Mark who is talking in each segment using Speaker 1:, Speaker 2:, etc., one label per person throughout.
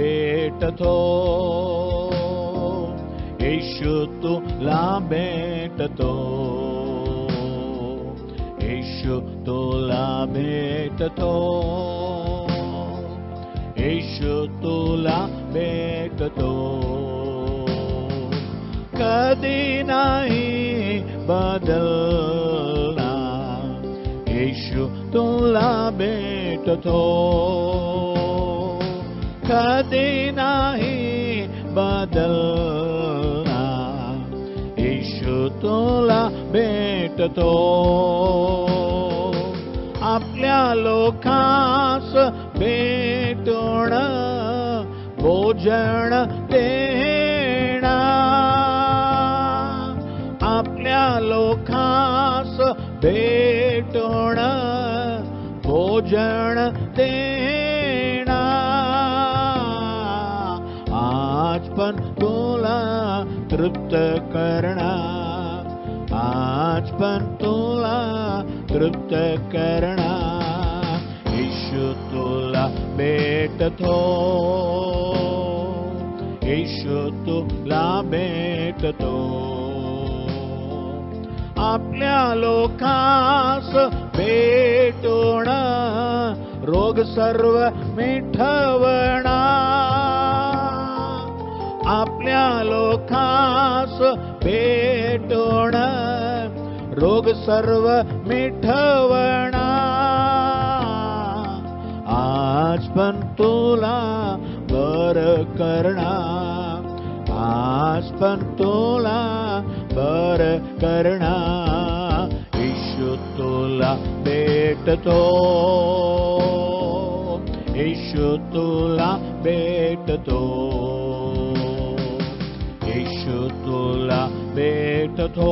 Speaker 1: भेटतो, येशू तुला भेटतो, येशू तुला भेटतो, येशू तुला भेटतो. कधी नाही बदलणार, येशू तुला भेटतो, कधी नाही बदलणार, येशू तुला भेटतो. आपल्या लोकांस भेटून भोजन देणार, आपल्या लोकांस भेटून भोजन देणार. आज पण तुला तृप्त करणार, आज पण तुला तृप्त करणार, येशू तुला भेटतो, येशू तुला भेटतो. आपल्या लोकांस भेटून रोग सर्व मिटवणार, आपल्या लोकांस भेटून रोग सर्व मिटवणार. आज पण तुला बरं करणार, आज पण तुला बरं करणार, येशू तुला भेटतो, येशू तुला भेटतो, येशू तुला भेटतो,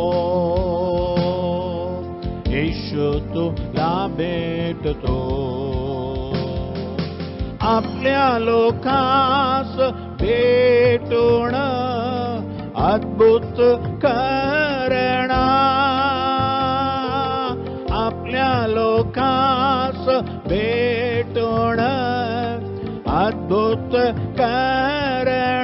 Speaker 1: येशू तुला भेटतो. आपल्या लोकांस भेटून अद्भुत करणार, आपल्या लोकांस भेटून अद्भुत करणार.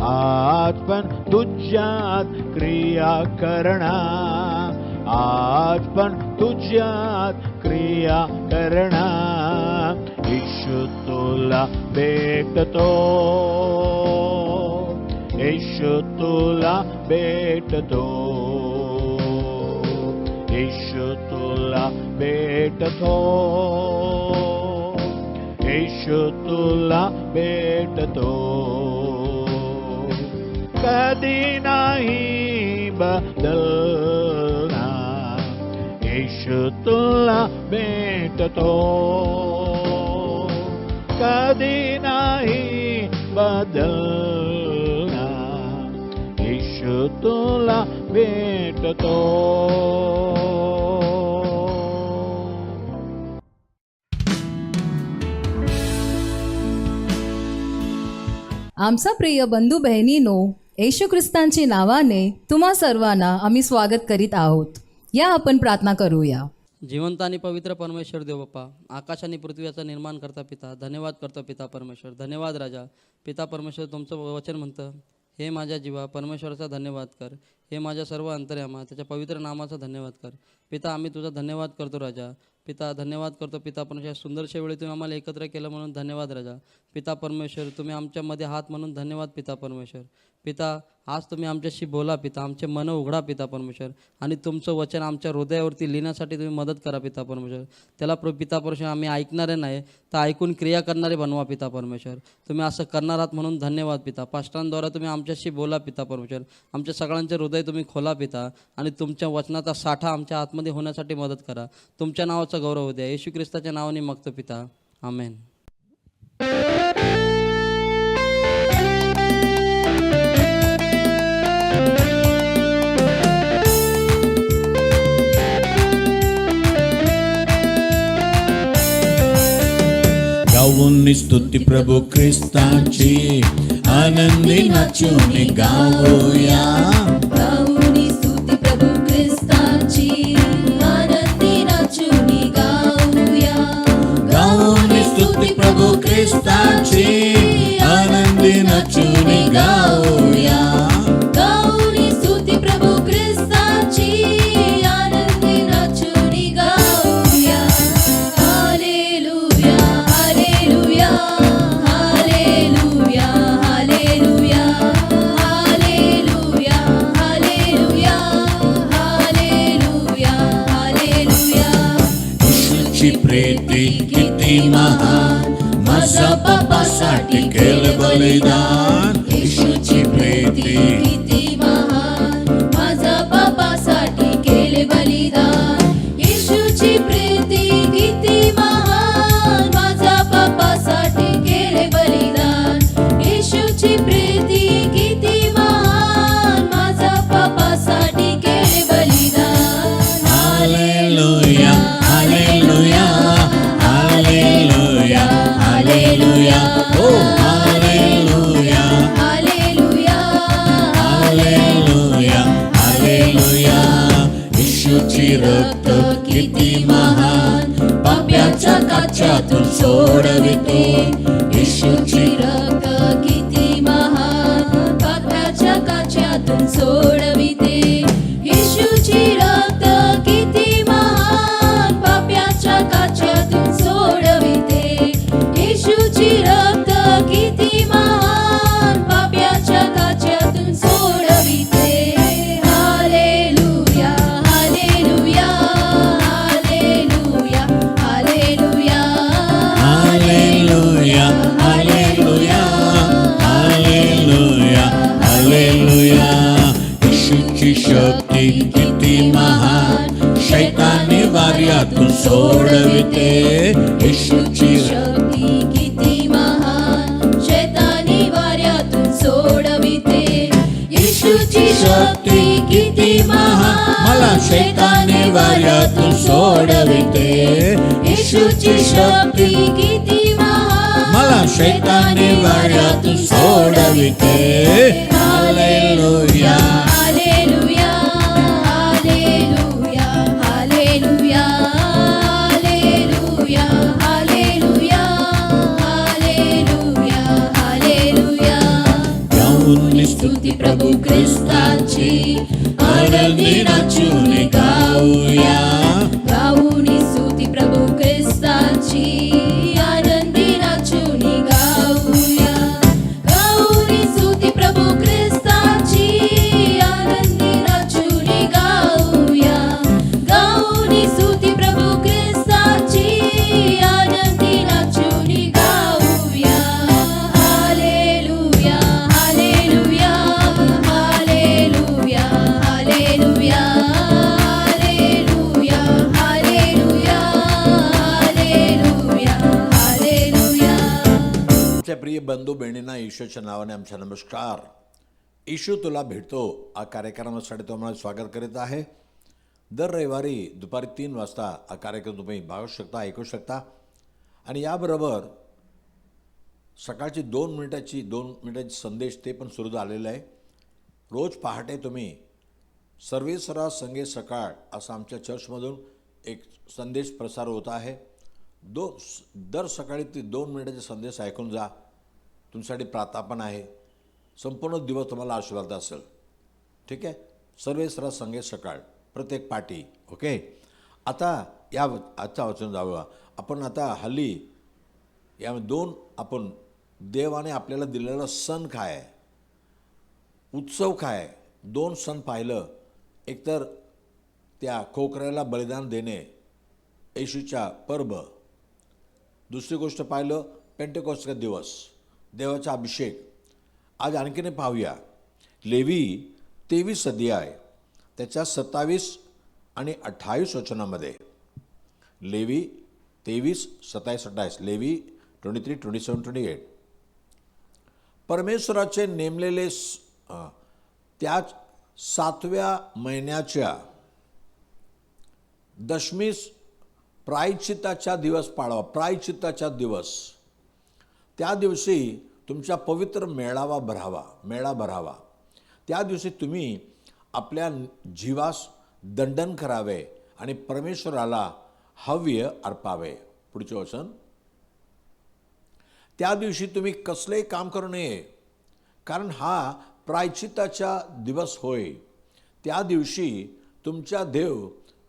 Speaker 1: आज पण तुझ्यात क्रिया करणार, आज पण तुझ्यात क्रिया करणार, येशू तुला भेटतो, येशू तुला भेटतो, येशू तुला भेटतो, येशू तुला भेटतो. कधी नाही बदलणार, येशू तुला भेटतो, कधी नाही बदलणार, येशू तुला भेटतो.
Speaker 2: आमचा प्रिय बंधू बहिणीनो, येशू ख्रिस्तांच्या नावाने तुम्हा सर्वांना आम्ही स्वागत करीत आहोत. या आपण प्रार्थना करूया.
Speaker 3: जिवंत आणि पवित्र परमेश्वर देव बाप्पा, आकाश आणि पृथ्वीचा निर्माण करता पिता, धन्यवाद करतो पिता परमेश्वर. धन्यवाद राजा. पिता परमेश्वर, तुमचं वचन म्हणतं, हे माझ्या जीवा परमेश्वराचा धन्यवाद कर, हे माझ्या सर्व अंतर्यामा त्याच्या पवित्र नामाचा धन्यवाद कर. पिता, आम्ही तुझा धन्यवाद करतो राजा. पिता, धन्यवाद करतो पिता परमेश्वर, सुंदरशा वेळी तुम्ही आम्हाला एकत्र केलं म्हणून धन्यवाद राजा. पिता परमेश्वर, तुम्ही आमच्यामध्ये आहात म्हणून धन्यवाद पिता परमेश्वर. पिता, आज तुम्ही आमच्याशी बोला पिता, आमचे मन उघडा पिता परमेश्वर, आणि तुमचं वचन आमच्या हृदयावरती लिहिण्यासाठी तुम्ही मदत करा पिता परमेश्वर. त्याला पिता परमेश्वर, आम्ही ऐकणारे नाही तर ऐकून क्रिया करणारे बनवा पिता परमेश्वर. तुम्ही असं करणार आहात म्हणून धन्यवाद पिता. पास्टरांद्वारा तुम्ही आमच्याशी बोला पिता परमेश्वर, आमच्या सगळ्यांचे हृदय तुम्ही खोला पिता, आणि तुमच्या वचनाचा साठा आमच्या आतमध्ये होण्यासाठी मदत करा. तुमच्या नावाचा गौरव होऊ द्या. येशू ख्रिस्ताच्या नावाने मागतो पिता, आमेन.
Speaker 1: गाऊन स्तुती प्रभू ख्रिस्ताची, आनंदी नाचून गाऊया.
Speaker 4: गाऊन स्तुती प्रभू ख्रिस्ताची, आनंदी नाचून गाऊया.
Speaker 1: गाऊन स्तुती प्रभू ख्रिस्ताची आनंदी नाचूनी गाऊया.
Speaker 4: गाऊनी स्तुती प्रभू ख्रिस्ताची आनंदी नाचूनी गाऊया. Hallelujah hallelujah hallelujah hallelujah hallelujah hallelujah hallelujah hallelujah.
Speaker 1: येशूची प्रीती किती महान, माझ्या पापासाठी केलं बलिदान. येशूची प्रीती
Speaker 4: किती महान, माझा पापासाठी केले बलिदान. येशूची प्रीती किती महान, माझा पापासाठी केले बलिदान. येशूची प्रीती किती महान, माझा पापासाठी केले बलिदान.
Speaker 1: हालेलुया हालेलुया हालेलुया हालेलुया ओ हालेलुया
Speaker 4: हालेलुया
Speaker 1: हालेलुया हालेलुया. येशूची रक्त किती महान, पाप्याच्या काच्यातून सोडविते. येशूची
Speaker 4: रक्त किती महान, पापाच्या काच्यातून सोडविते. येशूची रक्त किती महान, पाप्याच्या काच्यातून सोडविते. येशूची रक्त किती महान, पाप्याच्या काच्यातून सोडविते. Hallelujah hallelujah hallelujah hallelujah
Speaker 1: hallelujah hallelujah hallelujah hallelujah. येशूची शक्ती किती महान, शैतानी वार्यातून सोडविते. येशूची
Speaker 4: शक्ती किती महान, शैतानी वाऱ्यातून सोडविते. येशूची शक्ती किती महान,
Speaker 1: मला शैतानी वार्यातून सोडविते.
Speaker 4: येशूची शक्ती किती महान,
Speaker 1: मला शैतानी वार्यातून सोडविते. Hallelujah
Speaker 4: hallelujah hallelujah hallelujah hallelujah hallelujah hallelujah hallelujah.
Speaker 1: गाऊन
Speaker 4: स्तुती प्रभू ख्रिस्ताची
Speaker 1: आनंदी नाचून गाऊया.
Speaker 4: गाऊनी स्तुती प्रभू ख्रिस्ताची आनंदी नाचूनी गाऊया. गाऊनी स्तुती प्रभू ख्रिस्ताची आनंदी नाचूनी गाऊया. गाऊनी स्तुती प्रभू ख्रिस्ताची आनंदी नाचूनी गाऊया. Hallelujah hallelujah hallelujah hallelujah hallelujah hallelujah hallelujah hallelujah.
Speaker 5: आमच्या प्रिय बंधू बहिणींना येशूच्या नावाने आमचा नमस्कार. येशू तुला भेटतो हा कार्यक्रमासाठी तुम्हाला स्वागत करीत आहे. दर रविवारी दुपारी 3 वाजता हा कार्यक्रम तुम्ही बघू शकता, ऐकू शकता. आणि याबरोबर सकाळची 2 मिनिटाची संदेश ते पण सुरू झालेलं आहे. रोज पहाटे तुम्ही सर्वेसरा संगे सकाळ असा आमच्या चर्चमधून एक संदेश प्रसार होत आहे. दर सकाळी ते 2 मिनिटाचे संदेश ऐकून जा. तुमच्यासाठी प्रार्थना आहे. संपूर्ण दिवस तुम्हाला आशीर्वाद असेल. ठीक आहे. सर्वेसरा संगे सकाळ प्रत्येक पाठी. ओके. आता आजचा वाचन जाऊया. आपण आता हल्ली या 2 आपण देवाने आपल्याला दिलेला सण काय आहे, उत्सव काय आहे, 2 सण पाहिलं. एकतर त्या खोकऱ्याला बलिदान देणे, येशूच्या पर्व. दुसरी गोष्ट पाहिलं पेंटेकोस्टचा दिवस, देवाचा अभिषेक. आज आणखीन पाहूया लेवी 23 अध्याय त्याच्या 27 आणि 28 वचनामध्ये. लेवी 23, 27, 28. लेवी 23, 27, 28. परमेश्वराचे नेमलेले त्याच 7व्या महिन्याच्या दशमीस प्रायश्चित्ताचा दिवस पाळावा. प्रायश्चित्ताचा दिवस. त्या दिवशी तुमचा पवित्र मेळा भरावा. त्या दिवशी तुम्ही आपल्या जीवास दंडन करावे आणि परमेश्वराला हव्य अर्पावे. पुढचे वचन. त्या दिवशी तुम्ही कसलेही काम करू नये, कारण हा प्रायश्चित्ताचा दिवस होय. त्या दिवशी तुमच्या देव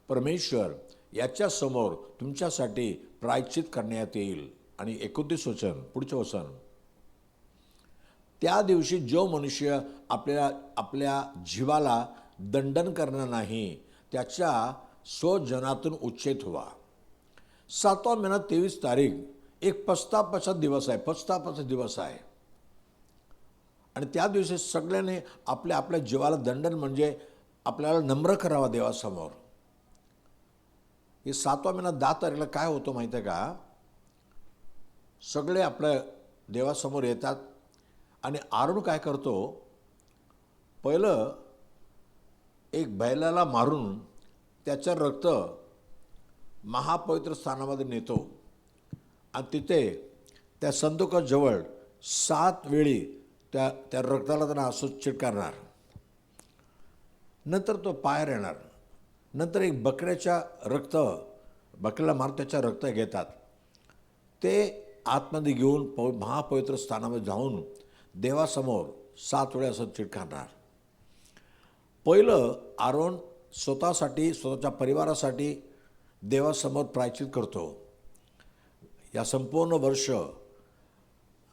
Speaker 5: परमेश्वर याच्यासमोर तुमच्यासाठी प्रायश्चित करण्यात येईल. आणि 29 वचन, पुढचं वचन, त्या दिवशी जो मनुष्य आपल्या जीवाला दंडन करणार नाही त्याच्या स्वजनातून उच्छेद व्हा. 7वा महिना 23 तारीख एक पस्तापाचा दिवस आहे. आणि त्या दिवशी सगळ्यांनी आपल्या जीवाला दंडन म्हणजे आपल्याला नम्र करावा देवासमोर. हे 7वा महिना 10 तारीखला काय होतं माहिती आहे का? सगळे आपल्या देवासमोर येतात आणि आरोन काय करतो, पहिलं एक बैलाला मारून त्याचं रक्त महापवित्र स्थानामध्ये नेतो आणि तिथे त्या संदुकाजवळ 7 वेळी त्या रक्ताला त्यांना असं चिटकारणार. नंतर तो पायावर येणार. नंतर एक बकऱ्याला मारून त्याच्या रक्त घेतात. ते आतमध्ये घेऊन महापवित्र स्थानामध्ये जाऊन देवासमोर 7 वेळा असं चिटकारणार. पहिलं आरोन स्वतःसाठी, स्वतःच्या परिवारासाठी देवासमोर प्रायश्चित करतो. या संपूर्ण वर्ष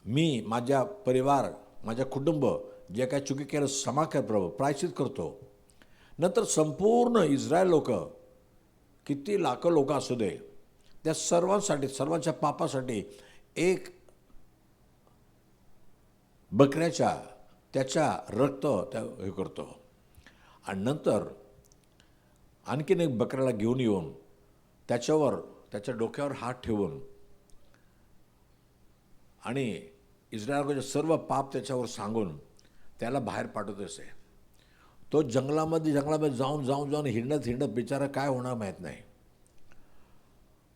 Speaker 5: मी, माझा परिवार, माझा कुटुंब जे काय चुकी केलं क्षमा कर प्रभू, प्रायश्चित करतो. नंतर संपूर्ण इस्रायल लोक, किती लाखो लोक असू दे, त्या सर्वांसाठी, सर्वांच्या पापासाठी एक बकऱ्याच्या त्याच्या रक्त हे करतो. आणि नंतर आणखीन एक बकऱ्याला घेऊन येऊन त्याच्या डोक्यावर हात ठेवून आणि इस्रायलचे सर्व पाप त्याच्यावर सांगून त्याला बाहेर पाठवत असे. तो जंगलामध्ये जाऊन हिंडत बिचारा काय होणार माहीत नाही.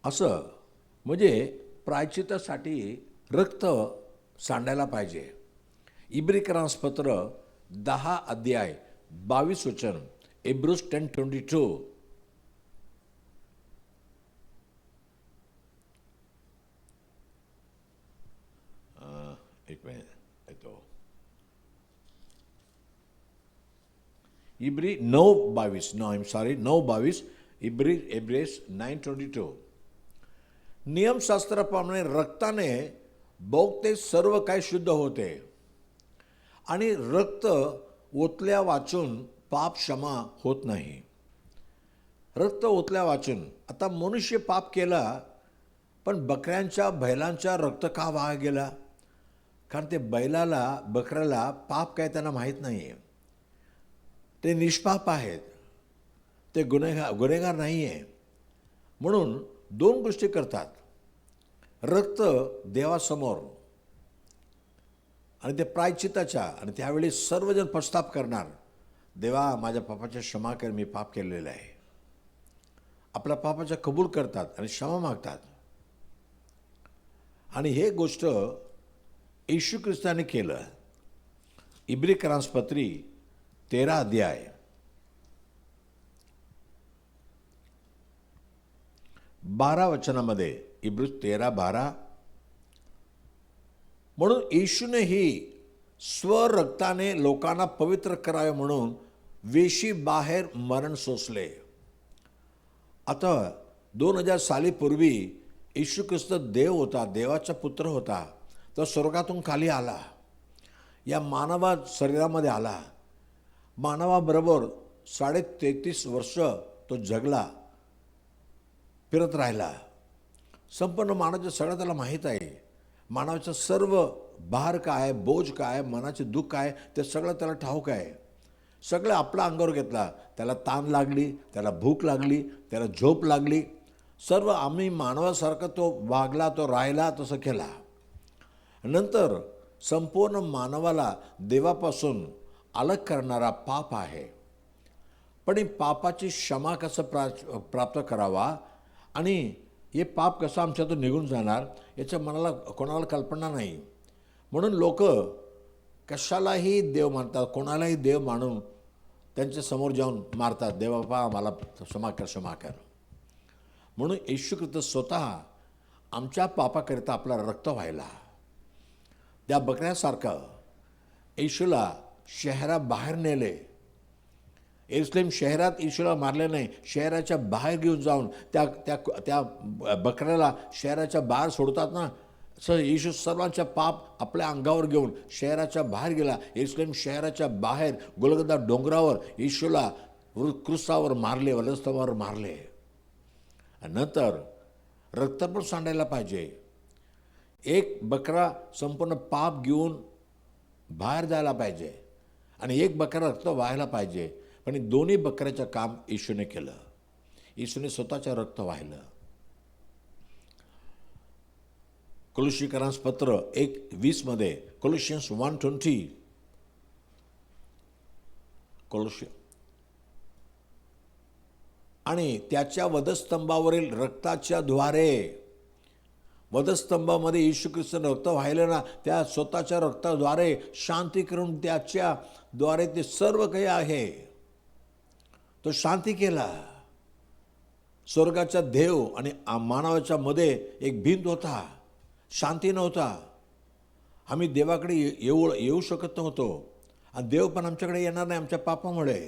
Speaker 5: असं म्हणजे प्रायश्चित्तासाठी रक्त सांडायला पाहिजे. इब्रिकरांसपत्र 10 अध्याय 22 वचन, Hebrews 10:22. एक मिनिट येतो. इब्री 9:22 Hebrews 9:22. नियमशास्त्राप्रमाणे रक्ताने बहुतेक सर्व काही शुद्ध होते आणि रक्त ओतल्या वाचून पाप क्षमा होत नाही. रक्त ओतल्या वाचून, आता मनुष्य पाप केला पण बकऱ्यांच्या बैलांच्या रक्त का वाहा गेला? कारण ते बकऱ्याला पाप काय त्यांना माहीत नाही आहे. ते निष्पाप आहेत, ते गुन्हेगार नाही आहे. म्हणून 2 गोष्टी करतात. रक्त देवासमोर आणि ते प्रायश्चित्ताच्या, आणि त्यावेळी सर्वजण पश्चाताप करणार, देवा माझ्या पापाच्या क्षमा कर, मी पाप केलेलं आहे. आपल्या पापाच्या कबूल करतात आणि क्षमा मागतात. आणि हे गोष्ट येशू ख्रिस्ताने केलं. इब्रिकरांसपत्री 13 अध्याय 12 वचनामध्ये, इब्रिज 13:12, म्हणून येशूनेही स्वरक्ताने लोकांना पवित्र करावे म्हणून वेशी बाहेर मरण सोसले. आता 2000 सालीपूर्वी येशू ख्रिस्त देव होता, देवाचा पुत्र होता. तो स्वर्गातून खाली आला, या मानवा शरीरामध्ये आला. मानवाबरोबर 33.5 वर्ष तो जगला, फिरत राहिला. संपूर्ण मानवाचं सगळं त्याला माहीत आहे. मानवाचं सर्व भार काय, बोज काय, मनाचे दुःख काय, ते सगळं त्याला ठाऊक आहे. सगळं आपला अंगावर घेतला. त्याला ताण लागली, त्याला भूक लागली, त्याला झोप लागली. सर्व आम्ही मानवासारखं तो वागला, तो राहिला, तसं केला. नंतर संपूर्ण मानवाला देवापासून अलग करणारा पाप आहे. पण ही पापाची क्षमा कसं प्राप्त करावा आणि हे पाप कसं आमच्यातून निघून जाणार याच्या कोणाला कल्पना नाही. म्हणून लोक कशालाही देव मानतात, कोणालाही देव मानून त्यांच्या समोर जाऊन मारतात, देवबापा मला क्षमा कर. म्हणून येशू ख्रिस्त स्वतः आमच्या पापाकरिता आपला रक्त व्हायला, त्या बकऱ्यासारखं येशूला शहराबाहेर नेले. यरुशलेम शहरात येशूला मारले नाही, शहराच्या बाहेर घेऊन जाऊन त्या त्या त्या बकऱ्याला शहराच्या बाहेर सोडतात ना, असं येशू सर्वांच्या पाप आपल्या अंगावर घेऊन शहराच्या बाहेर गेला. यरुशलेम शहराच्या बाहेर गोलगोथा डोंगरावर येशूला क्रूसावर मारले, वधस्तंभावर मारले. आणि नंतर रक्त पण सांडायला पाहिजे. एक बकरा संपूर्ण पाप घेऊन बाहेर जायला पाहिजे आणि एक बकरा रक्त व्हायला पाहिजे. पण हे दोन्ही बकऱ्याचं काम येशूने केलं. येशूने स्वतःचं रक्त वाहिलं. कोलोशीकरांस पत्र 1:20 मध्ये, कोलोशियन्स 1:20, आणि त्याच्या वधस्तंभावरील रक्ताच्या द्वारे, वधस्तंभामध्ये येशू ख्रिस्ताने रक्त वाहिलं ना, त्या स्वतःच्या रक्ताद्वारे शांती करून त्याच्या द्वारे ते सर्व काही आहे तो शांती केला. स्वर्गाच्या देव आणि मानवाच्या मध्ये एक भिंत होता, शांती नव्हता. आम्ही देवाकडे येऊ शकत नव्हतो आणि देव पण आमच्याकडे येणार नाही आमच्या पापामुळे.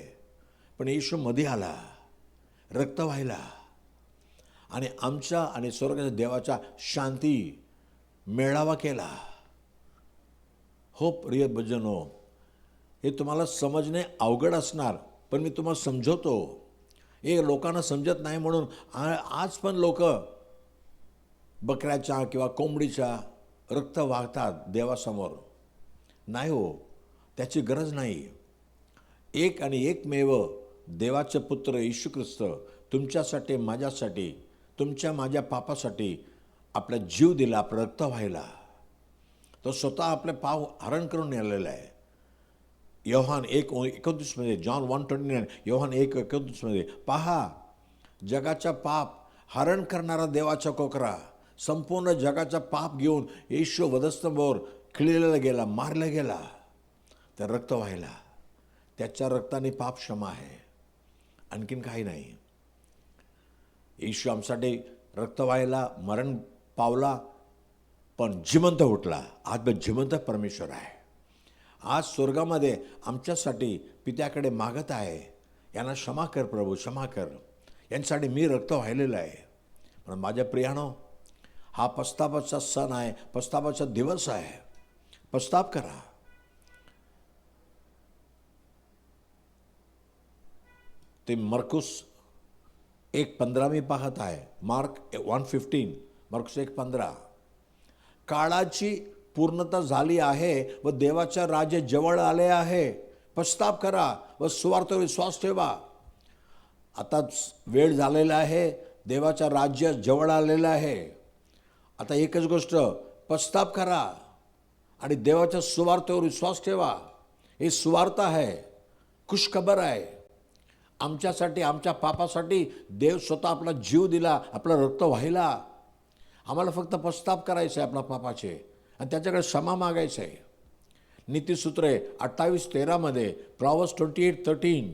Speaker 5: पण येशू मध्ये आला, रक्त व्हायला आणि आमच्या आणि स्वर्गाच्या देवाचा शांती मेळावा केला. हो प्रिय भजनो, हे तुम्हाला समजणे अवघड असणार, पण मी तुम्हाला समजवतो. हे लोकांना समजत नाही म्हणून आज पण लोक बकऱ्याच्या किंवा कोंबडीच्या रक्त वाहतात देवासमोर. नाही हो, त्याची गरज नाही. एक आणि एकमेव देवाचे पुत्र येशू ख्रिस्त तुमच्यासाठी, माझ्यासाठी, तुमच्या माझ्या पापासाठी आपला जीव दिला, आपलं रक्त व्हायला. तो स्वतः आपले पाप हरण करून आलेला आहे. योहान 1:29 मध्ये, जॉन 1:29, योहान 1:29 मध्ये पहा, जगाचा पाप हरण करणारा देवाचा कोकरा संपूर्ण जगाचा पाप घेऊन येशू वधस्तंभावर खिळलेला गेला, मारला गेला, तर रक्त व्हायला. त्याच्या रक्ताने पाप क्षमा आहे, आणखीन काही नाही. येशू आमच्यासाठी रक्त व्हायला, मरण पावला, पण जिवंत उठला. आज जिवंत परमेश्वर आहे. आज स्वर्गामध्ये आमच्यासाठी पित्याकडे मागत आहे, यांना क्षमा कर प्रभू, क्षमा कर, यांच्यासाठी मी रक्त व्हायलेलं आहे. पण माझ्या प्रियानो, हा पस्तापाचा सण आहे, पस्तापाचा दिवस आहे. पस्ताप करा. ते मर्कुस 1:15 मी पाहत आहे. मार्क 1:15, मर्कुस 1:15. काळाची पूर्णता झाली आहे व देवाच्या राज्य जवळ आले आहे. पश्चाताप करा व सुवार्तेवर विश्वास ठेवा. आता वेळ झालेला आहे, देवाच्या राज्य जवळ आलेलं आहे. आता एकच गोष्ट, पश्चाताप करा आणि देवाच्या सुवार्तेवर विश्वास ठेवा. ही सुवार्ता आहे, खुशखबर आहे. आमच्यासाठी, आमच्या पापासाठी देव स्वतः आपला जीव दिला, आपला रक्त व्हायला. आम्हाला फक्त पश्चाताप करायचं आहे आपल्या पापाचे आणि त्याच्याकडे क्षमा मागायचं आहे. नीतिसूत्रे 28:13 मध्ये, प्रॉव्हर्ब्स 28:13,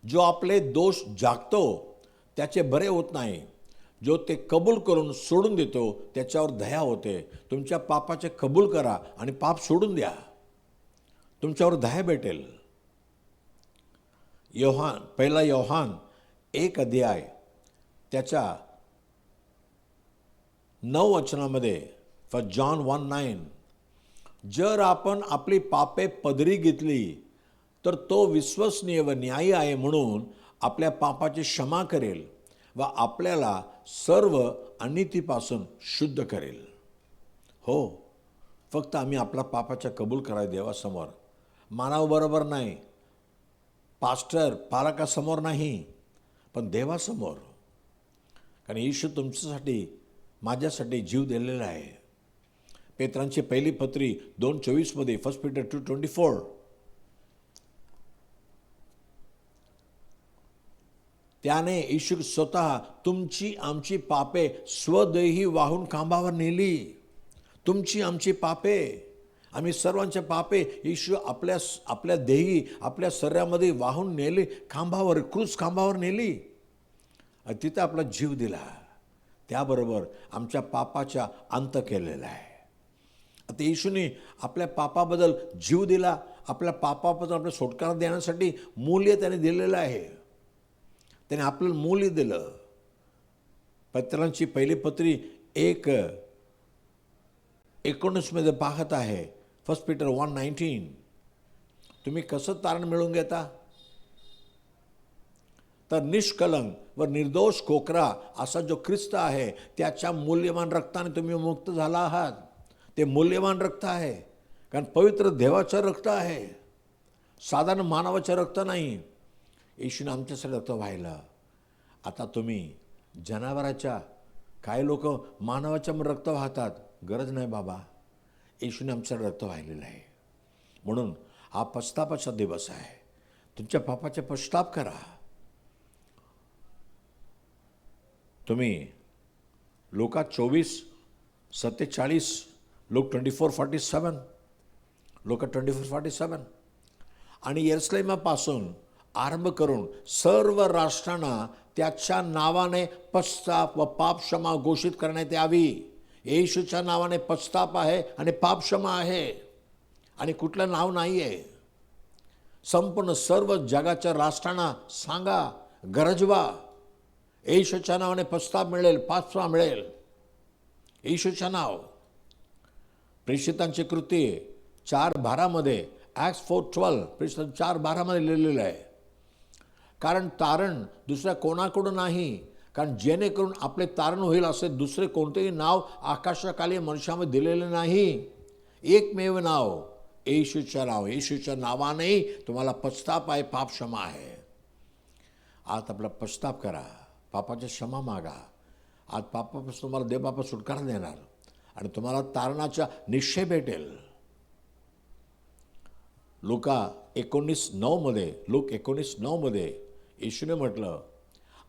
Speaker 5: जो आपले दोष जागतो त्याचे बरे होत नाही, जो ते कबूल करून सोडून देतो त्याच्यावर दया होते. तुमच्या पापाचे कबूल करा आणि पाप सोडून द्या, तुमच्यावर दया भेटेल. पहिला योहान 1 अध्याय त्याच्या 9 वचनामध्ये, फर्स्ट जॉन 1:9, जर आपण आपली पापे पदरी घेतली तर तो विश्वसनीय व न्यायी आहे म्हणून आपल्या पापाची क्षमा करेल व आपल्याला सर्व अनितीपासून शुद्ध करेल. हो, फक्त आम्ही आपला पापाच्या कबूल करायला देवासमोर, मानवाबरोबर नाही, पास्टर पालकासमोर नाही, पण देवासमोर. कारण येशू तुमच्यासाठी, माझ्यासाठी जीव दिलेला आहे. पेत्रांची पहिली पत्री 2:24 मध्ये, 1 Peter 2:24, त्याने येशू स्वतः तुमची आमची पापे स्वदेही वाहून खांबावर नेली. तुमची आमची पापे, आम्ही सर्वांच्या पापे येशू आपल्या देही, आपल्या शरीरामध्ये वाहून नेली, खांबावर, क्रूस खांबावर नेली. तिथं आपला जीव दिला. त्याबरोबर आमच्या पापाचा अंत केलेला आहे. आता येशूने आपल्या पापाबद्दल जीव दिला, आपल्या पापाबद्दल आपल्या सुटकारा देण्यासाठी मूल्य त्याने दिलेलं आहे. त्याने आपल्याला मूल्य दिलं. पत्रांची पहिली पत्री 1:19 पाहत आहे, 1 पीटर 1:19. तुम्ही कसं तारण मिळवून घेता? तर निष्कलंक व निर्दोष कोकरा असा जो ख्रिस्त आहे त्याच्या मूल्यवान रक्ताने तुम्ही मुक्त झाला आहात. ते मूल्यवान रक्त आहे, कारण पवित्र देवाचं रक्त आहे, साधारण मानवाचं रक्त नाही. येशूने आमच्यासाठी रक्त वाहिलं. आता तुम्ही जनावराच्या, काही लोक मानवाच्या रक्त वाहतात, गरज नाही बाबा, येशूने आमच्यासाठी रक्त वाहिलेलं आहे. म्हणून हा पश्चातापाचा दिवस आहे. तुमच्या पापाचे पश्चाताप करा. तुम्ही लोका 24:47, लोक 24:47, लोक 24:47 आणि यरूशलेमापासून आरंभ करून सर्व राष्ट्रांना त्याच्या नावाने पश्चाताप व पापक्षमा घोषित करण्यात यावी. येशूच्या नावाने पश्चाताप आहे आणि पापक्षमा आहे आणि कुठलं नाव नाही आहे. संपूर्ण सर्व जगाच्या राष्ट्रांना सांगा, गरजवा, येशूच्या नावाने पश्चाताप मिळेल, पापक्षमा मिळेल. येशूच्या नाव. प्रेषितांची कृती 4:12 ॲक्ट्स 4:12 प्रेषित 4:12 लिहिलेलं आहे. कारण तारण दुसऱ्या कोणाकडून नाही, कारण जेणेकरून आपले तारण होईल असे दुसरे कोणतेही नाव आकाशाखाली मनुष्यामध्ये दिलेले नाही. एकमेव नाव येशूचं नाव. येशूच्या नावाने तुम्हाला पश्चाताप आहे, पापक्षमा आहे. आज आपला पश्चाताप करा, पापाची क्षमा मागा. आज पापापासून तुम्हाला देवबापा सुटकारा देणार आणि तुम्हाला तारणाचा निश्चय भेटेल. लोक 19:9 येशूने म्हटलं,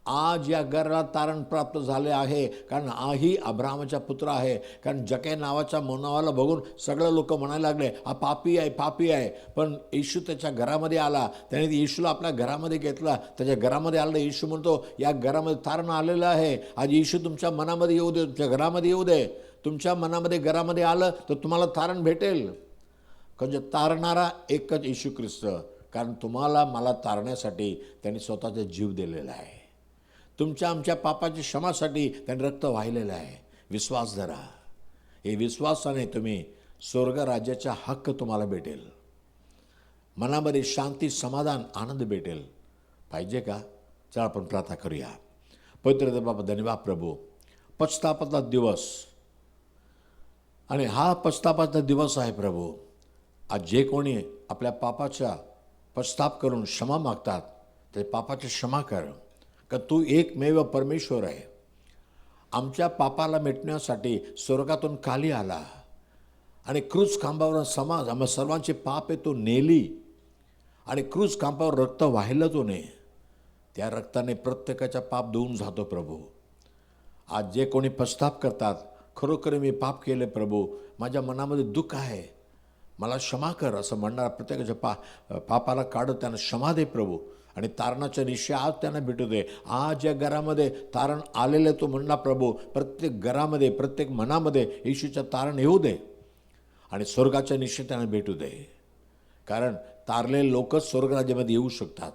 Speaker 5: आज या घराला तारण प्राप्त झाले आहे, कारण आही अब्राहमाचा पुत्र आहे. कारण जकै नावाच्या मुलाला बघून सगळे लोक म्हणायला लागले, हा पापी आहे, पापी आहे. पण येशू त्याच्या घरामध्ये आला, त्याने येशूला आपल्या घरामध्ये घेतला. त्याच्या घरामध्ये आलं. येशू म्हणतो, या घरामध्ये तारण आलेलं आहे. आज येशू तुमच्या मनामध्ये येऊ दे, तुमच्या घरामध्ये येऊ दे. तुमच्या मनामध्ये घरामध्ये आलं तर तुम्हाला तारण भेटेल. म्हणजे तारणारा एकच येशू ख्रिस्त. कारण तुम्हाला मला तारण्यासाठी त्यांनी स्वतःचा जीव दिलेला आहे. तुमच्या आमच्या पापाच्या क्षमासाठी त्यांनी रक्त वाहिलेलं आहे. विश्वास धरा. हे विश्वासाने तुम्ही स्वर्ग राज्याचा हक्क तुम्हाला भेटेल. मनामध्ये शांती, समाधान, आनंद भेटेल. पाहिजे का? चला आपण प्रार्थना करूया. पवित्र बाबा, धन्यवाद प्रभू. पश्चातापाचा दिवस आणि हा पश्चातापाचा दिवस आहे प्रभू. आज जे कोणी आपल्या पापाचा पश्चाताप करून क्षमा मागतात, ते पापाची क्षमा कर. का तू एकमेव परमेश्वर आहे. आमच्या पापाला मिटण्यासाठी स्वर्गातून खाली आला आणि क्रूज खांबावर समाज आम्हा सर्वांची पापे तो नेली आणि क्रूज खांबावर रक्त वाहिलं तो ने. त्या रक्ताने प्रत्येकाचा पाप धुवून जातो प्रभू. आज जे कोणी पश्चाताप करतात, खरोखर मी पाप केले प्रभू, माझ्या मनामध्ये दुःख आहे, मला क्षमा कर असं म्हणणारा प्रत्येकाच्या पापाला काढत त्यांना क्षमा दे प्रभू. आणि तारणाचा निश्चय आज त्यांना भेटू दे. आज या घरामध्ये तारण आलेलं तो म्हणला प्रभू, प्रत्येक घरामध्ये, प्रत्येक मनामध्ये येशूचं तारण येऊ दे आणि स्वर्गाचा निश्चय त्यांना भेटू दे. कारण तारलेले लोकच स्वर्गराज्यामध्ये येऊ शकतात.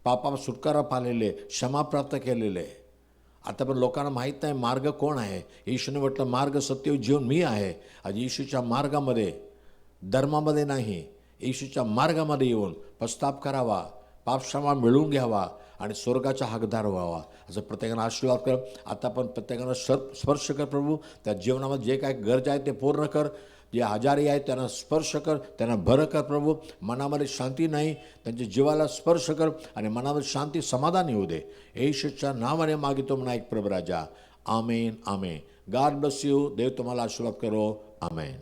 Speaker 5: पापा सुटकारा पाहिलेले, क्षमा प्राप्त केलेले. आता पण लोकांना माहीत नाही मार्ग कोण आहे. येशूने म्हटलं, मार्ग, सत्य, जीवन मी आहे. आज येशूच्या मार्गामध्ये, धर्मामध्ये नाही, येशूच्या मार्गामध्ये येऊन पश्चाताप करावा, पापक्षमा मिळवून घ्यावा आणि स्वर्गाचा हकदार व्हावा असं प्रत्येकानं आशीर्वाद कर. आता पण प्रत्येकानं स्पर्श कर प्रभू. त्या जीवनामध्ये जे काय गरज आहे ते पूर्ण कर. जे आजारी आहेत त्यांना स्पर्श कर, त्यांना बरं कर प्रभू. मनामध्ये शांती नाही, त्यांच्या जीवाला स्पर्श कर आणि मनामध्ये शांती, समाधान येऊ दे. येशूच्या नावाने मागितो म्हणा एक प्रभू राजा. Amen, amen. God bless you. देव तुम्हाला आशीर्वाद करो. आमेन.